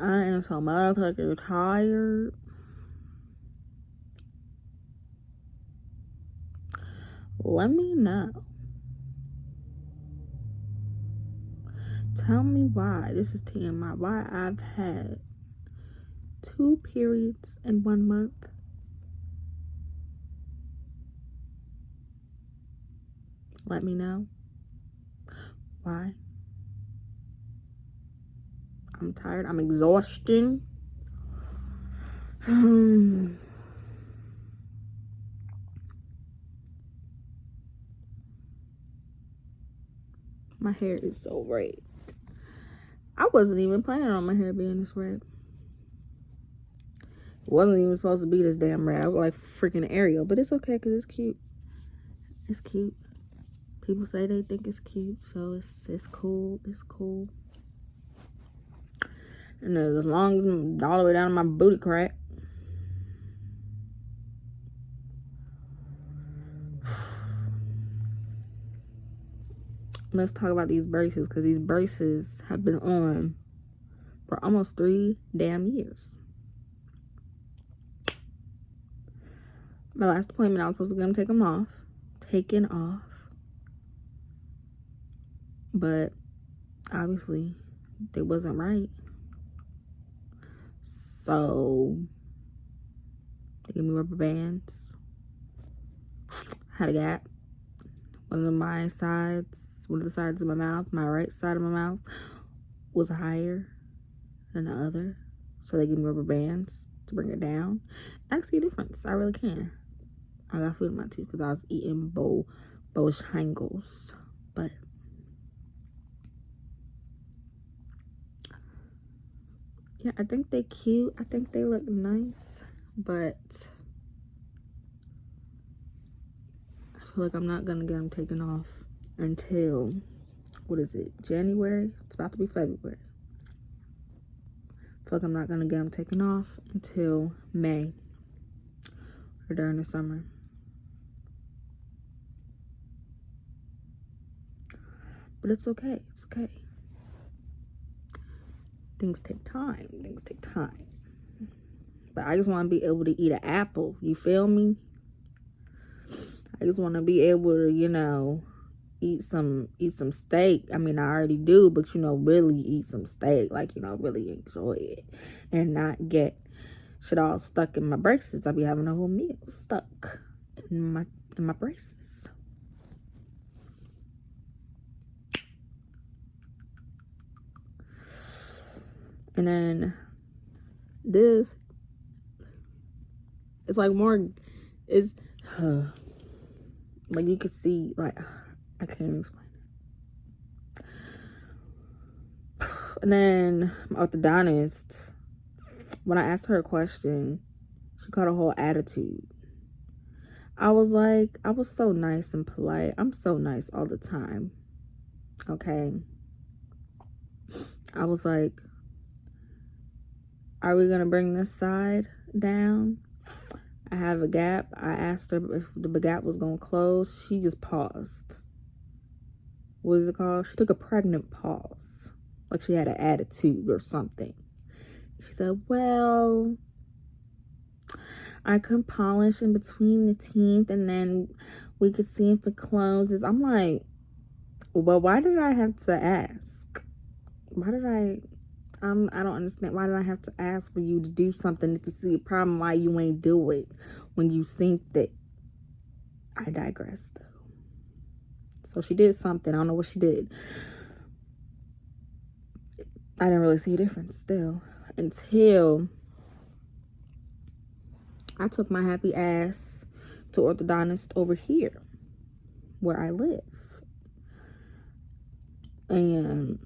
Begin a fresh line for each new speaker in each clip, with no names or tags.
I am so motherfucking tired. Let me know. Tell me why, this is TMI, why I've had 2 periods in 1 month. Let me know. Why? I'm tired. I'm exhausted. My hair is so red. I wasn't even planning on my hair being this red. It wasn't even supposed to be this damn red. I was like freaking Ariel, but it's okay because it's cute. It's cute. People say they think it's cute, so it's cool. It's cool. And as long as I'm all the way down to my booty crack. Let's talk about these braces, because these braces have been on for almost 3 damn years. My last appointment, I was supposed to go take them off. Taken off. But obviously, they wasn't right. So, they gave me rubber bands. Had a gap. One of the sides of my mouth, my right side of my mouth, was higher than the other. So they gave me rubber bands to bring it down. I can see a difference. I really can. I got food in my teeth because I was eating Bojangles. But yeah, I think they're cute. I think they look nice. But I feel like I'm not going to get them taken off until, what is it, January? It's about to be February. I feel like I'm not going to get them taken off until May or during the summer. But it's okay. It's okay. Things take time. Things take time. But I just want to be able to eat an apple. You feel me? I just want to be able to, eat some steak. I mean, I already do, but, really eat some steak. Like, really enjoy it. And not get shit all stuck in my braces. I'll be having a whole meal stuck in my braces. And then this, it's like more, it's, like you could see, like, I can't even explain it. And then my orthodontist, when I asked her a question, she caught a whole attitude. I was like, I was so nice and polite. I'm so nice all the time. Okay. I was like, are we gonna bring this side down? I have a gap. I asked her if the gap was gonna close. She just paused. What is it called? She took a pregnant pause. Like she had an attitude or something. She said, well, I can polish in between the teeth and then we could see if it closes. I'm like, well, why did I have to ask? I don't understand. Why did I have to ask for you to do something if you see a problem? Why you ain't do it when you think that? I digress, though. So she did something. I don't know what she did. I didn't really see a difference still until I took my happy ass to orthodontist over here where I live. And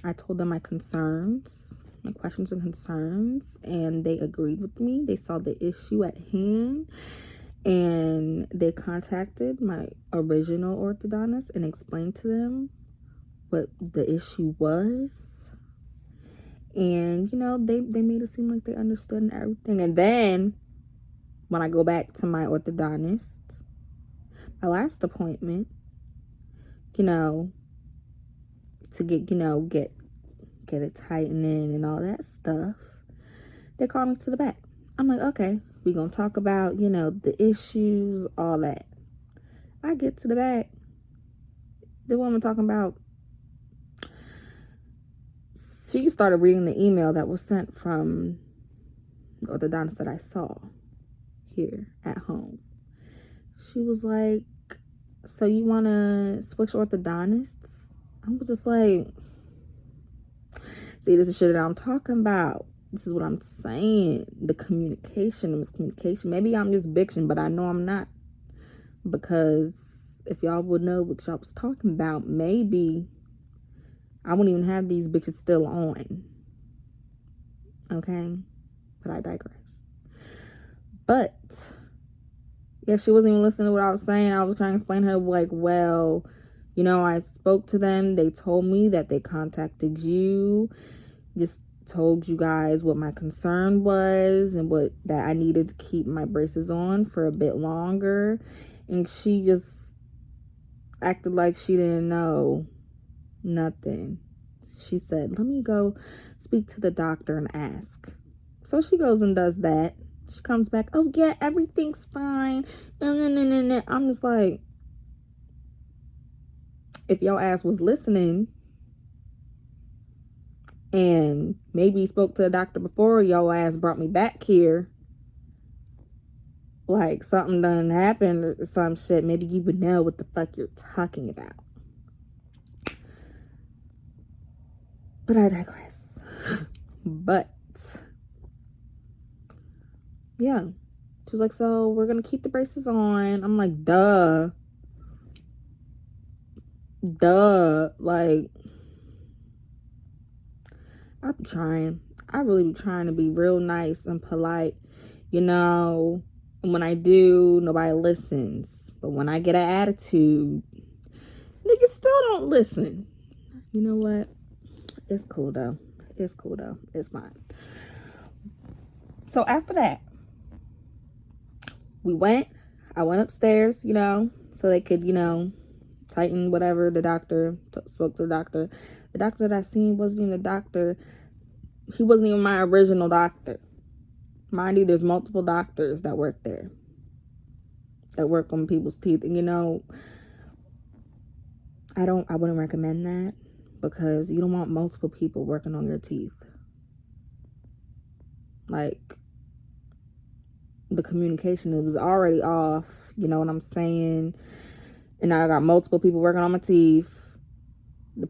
I told them my questions and concerns, and they agreed with me. They saw the issue at hand, and they contacted my original orthodontist and explained to them what the issue was. And, they made it seem like they understood and everything. And then when I go back to my orthodontist, my last appointment, to get get it tightening and all that stuff. They call me to the back. I'm like, okay, we're going to talk about, the issues, all that. I get to the back. The woman talking about, she started reading the email that was sent from the orthodontist that I saw here at home. She was like, so you want to switch orthodontists? I was just like, see, this is shit that I'm talking about. This is what I'm saying. The communication, the miscommunication. Maybe I'm just bitching, but I know I'm not. Because if y'all would know what y'all was talking about, maybe I wouldn't even have these bitches still on. Okay? But I digress. But yeah, she wasn't even listening to what I was saying. I was trying to explain to her, like, well, I spoke to them. They told me that they contacted you, just told you guys what my concern was and that I needed to keep my braces on for a bit longer. And she just acted like she didn't know nothing. She said, let me go speak to the doctor and ask. So she goes and does that. She comes back, oh yeah, everything's fine. I'm just like, if your ass was listening and maybe spoke to the doctor before your ass brought me back here, like something done happened or some shit, maybe you would know what the fuck you're talking about. But I digress. But yeah, she was like, so we're gonna keep the braces on. I'm like, duh, like, I really be trying to be real nice and polite, and when I do, nobody listens. But when I get an attitude, niggas still don't listen. You know what? It's cool though. It's fine. So after that, I went upstairs, so they could, tighten whatever. The doctor spoke to the doctor. The doctor that I seen wasn't even a doctor. He wasn't even my original doctor. Mind you, there's multiple doctors that work there, that work on people's teeth. And, I wouldn't recommend that, because you don't want multiple people working on your teeth. Like, the communication, it was already off. You know what I'm saying? And now I got multiple people working on my teeth. The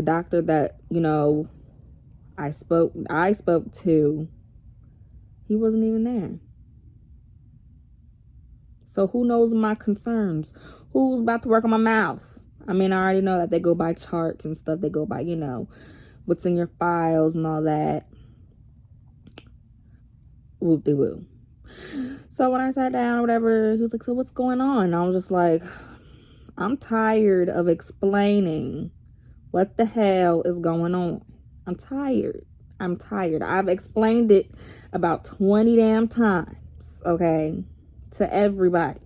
doctor that, I spoke to, he wasn't even there. So who knows my concerns? Who's about to work on my mouth? I already know that they go by charts and stuff. They go by, what's in your files and all that. Whoop-de-woo. So when I sat down or whatever, he was like, so what's going on? And I was just like, I'm tired of explaining what the hell is going on. I'm tired. I've explained it about 20 damn times, okay, to everybody.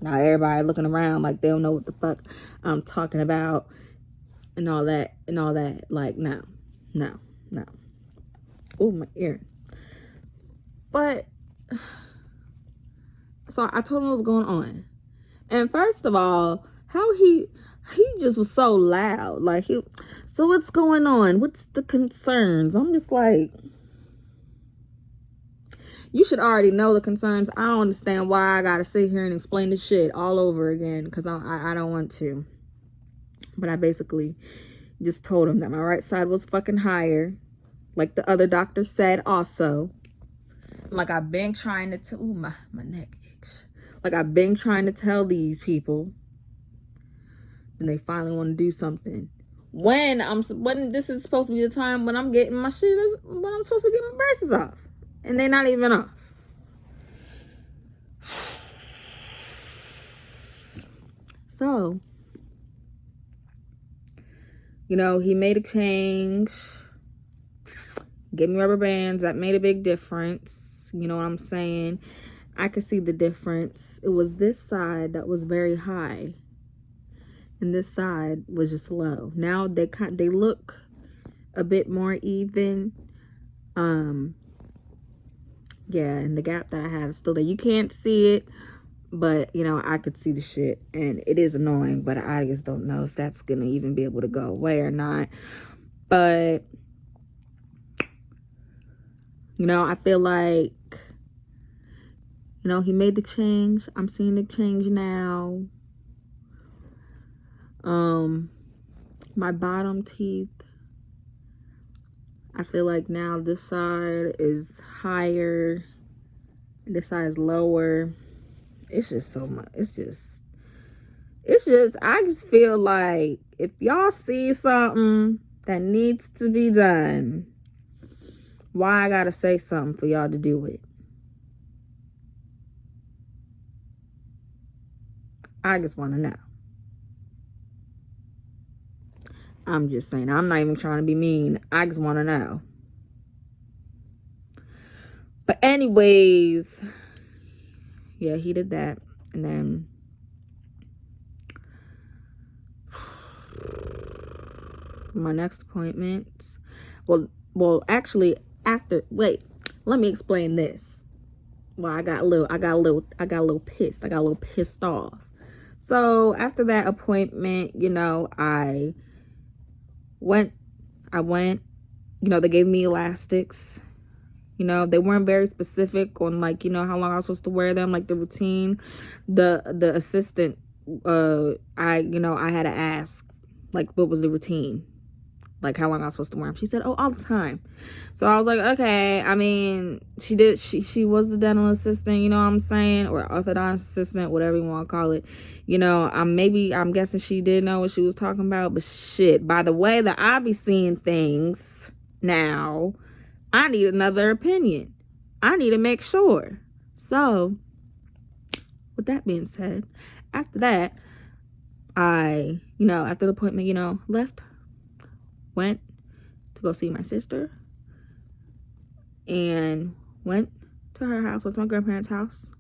Now everybody looking around like they don't know what the fuck I'm talking about and all that. Like, no. Oh, my ear. But, so I told him what was going on. And first of all, how he just was so loud. Like, so what's going on? What's the concerns? I'm just like, you should already know the concerns. I don't understand why I gotta sit here and explain this shit all over again, because I don't want to. But I basically just told him that my right side was fucking higher, like the other doctor said also. Like, I've been trying to tell, my neck aches. Like, I've been trying to tell these people, and they finally want to do something. When this is supposed to be the time when I'm getting my shit, when I'm supposed to be getting my braces off, and they're not even off. So, he made a change, gave me rubber bands. That made a big difference. You know what I'm saying? I could see the difference. It was this side that was very high. and this side was just low. Now they look a bit more even. Yeah, and the gap that I have is still there. You can't see it, but you know, I could see the shit, and it is annoying, but I just don't know if that's gonna even be able to go away or not. But you know, I feel like, you know, he made the change. I'm seeing the change now. My bottom teeth, I feel like now this side is higher, this side is lower. It's just so much. It's just, I just feel like if y'all see something that needs to be done, why I gotta say something for y'all to do it? I just want to know. I'm just saying. I'm not even trying to be mean. I just want to know. But anyways, yeah, he did that. And then my next appointment, well actually after, wait, let me explain this. Well, I got a little pissed off. So after that appointment, you know, I went, you know, they gave me elastics. You know, they weren't very specific on, like, you know, how long I was supposed to wear them, like the routine. The assistant, I had to ask, like, what was the routine? Like, how long I was supposed to wear them. She said, oh, all the time. So I was like, okay. I mean, she was the dental assistant, you know what I'm saying? Or orthodontist assistant, whatever you want to call it. You know, I'm guessing she did know what she was talking about. But shit, by the way that I be seeing things now, I need another opinion. I need to make sure. So, with that being said, after that, I, you know, after the appointment, you know, left, went to go see my sister, and went to her house, went to my grandparents' house.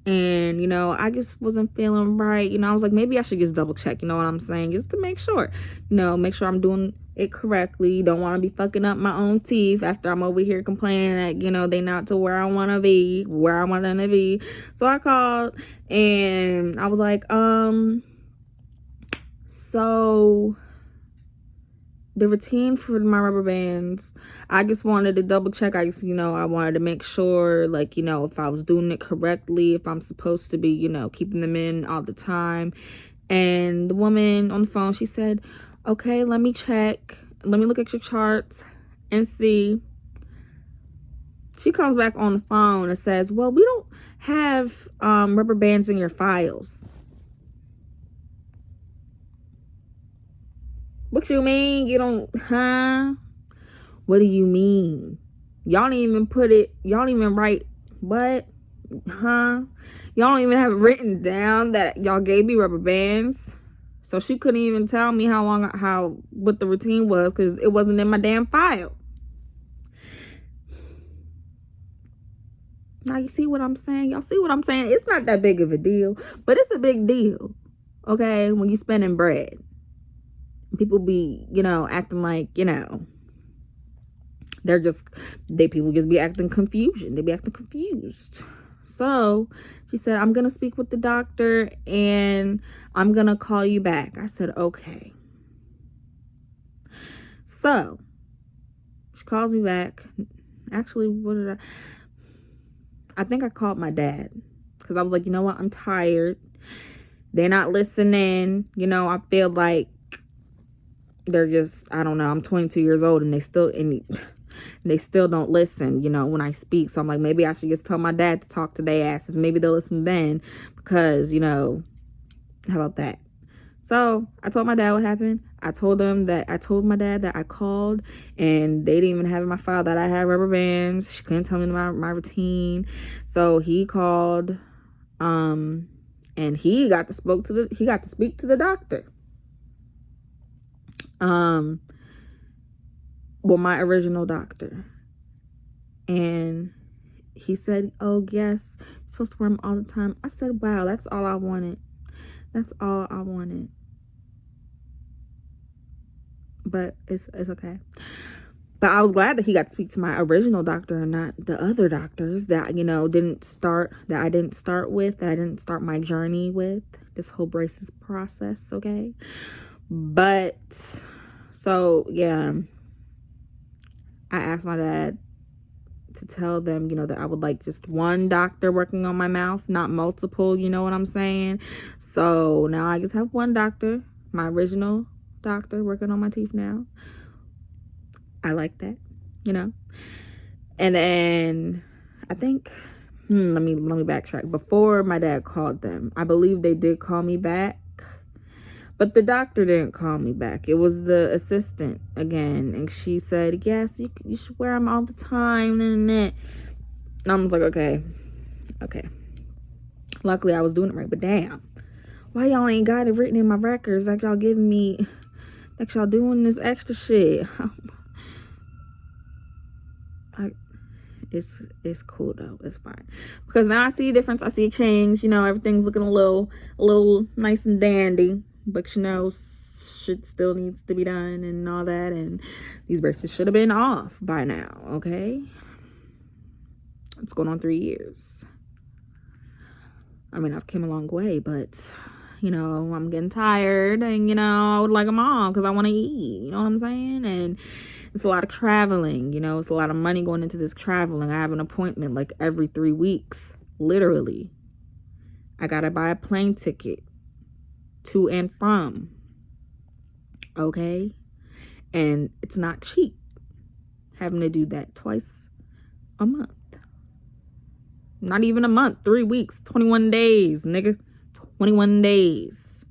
And, you know, I just wasn't feeling right. You know, I was like, maybe I should just double check, you know what I'm saying? Just to make sure, you know, make sure I'm doing it correctly. Don't want to be fucking up my own teeth after I'm over here complaining that, you know, they not to where I want to be, where I want them to be. So I called and I was like, so the routine for my rubber bands, I just wanted to double check. I wanted to make sure, like, you know, if I was doing it correctly, if I'm supposed to be, you know, keeping them in all the time. And the woman on the phone, she said, okay, let me check. Let me look at your charts and see. She comes back on the phone and says, well, we don't have rubber bands in your files. What you mean? You don't, huh? What do you mean? Y'all don't even write, what? Huh? Y'all don't even have it written down that y'all gave me rubber bands. So she couldn't even tell me what the routine was, because it wasn't in my damn file. Now you see what I'm saying? Y'all see what I'm saying? It's not that big of a deal, but it's a big deal, okay, when you spending bread. People be, you know, acting like, you know, people just be acting confusion. They be acting confused. So she said, I'm going to speak with the doctor and I'm going to call you back. I said, okay. So she calls me back. Actually, I think I called my dad, because I was like, you know what? I'm tired. They're not listening. You know, I feel like they're just, I don't know, I'm 22 years old and they still don't listen, you know, when I speak. So I'm like, maybe I should just tell my dad to talk to their asses. Maybe they'll listen then, because, you know, how about that? So I told my dad what happened. I told my dad that I called and they didn't even have in my file that I had rubber bands. She couldn't tell me my routine. So he called, and he got to speak to the doctor. Well, my original doctor. And he said, oh, yes, you're supposed to wear them all the time. I said, wow, that's all I wanted. That's all I wanted. but it's okay. But I was glad that he got to speak to my original doctor and not the other doctors that, I didn't start my journey with this whole braces process, okay? But, so, yeah, I asked my dad to tell them, that I would like just one doctor working on my mouth, not multiple, you know what I'm saying? So now I just have one doctor, my original doctor working on my teeth now. I like that, And then I think, let me backtrack. Before my dad called them, I believe they did call me back, but the doctor didn't call me back. It was the assistant again, and she said, yes, you should wear them all the time, and I was like, okay. Luckily, I was doing it right, but damn, why y'all ain't got it written in my records like y'all giving me, like y'all doing this extra shit? It's cool though. It's fine because now I see a difference. I see a change. Everything's looking a little nice and dandy. But shit still needs to be done and all that. And these braces should have been off by now. Okay, it's going on 3 years. I mean, I've came a long way, but I'm getting tired, and I would like them all because I want to eat. You know what I'm saying? And it's a lot of traveling, it's a lot of money going into this traveling. I have an appointment like every 3 weeks, literally. I gotta buy a plane ticket to and from, okay? And it's not cheap having to do that twice a month. Not even a month, 3 weeks, 21 days, nigga. 21 days.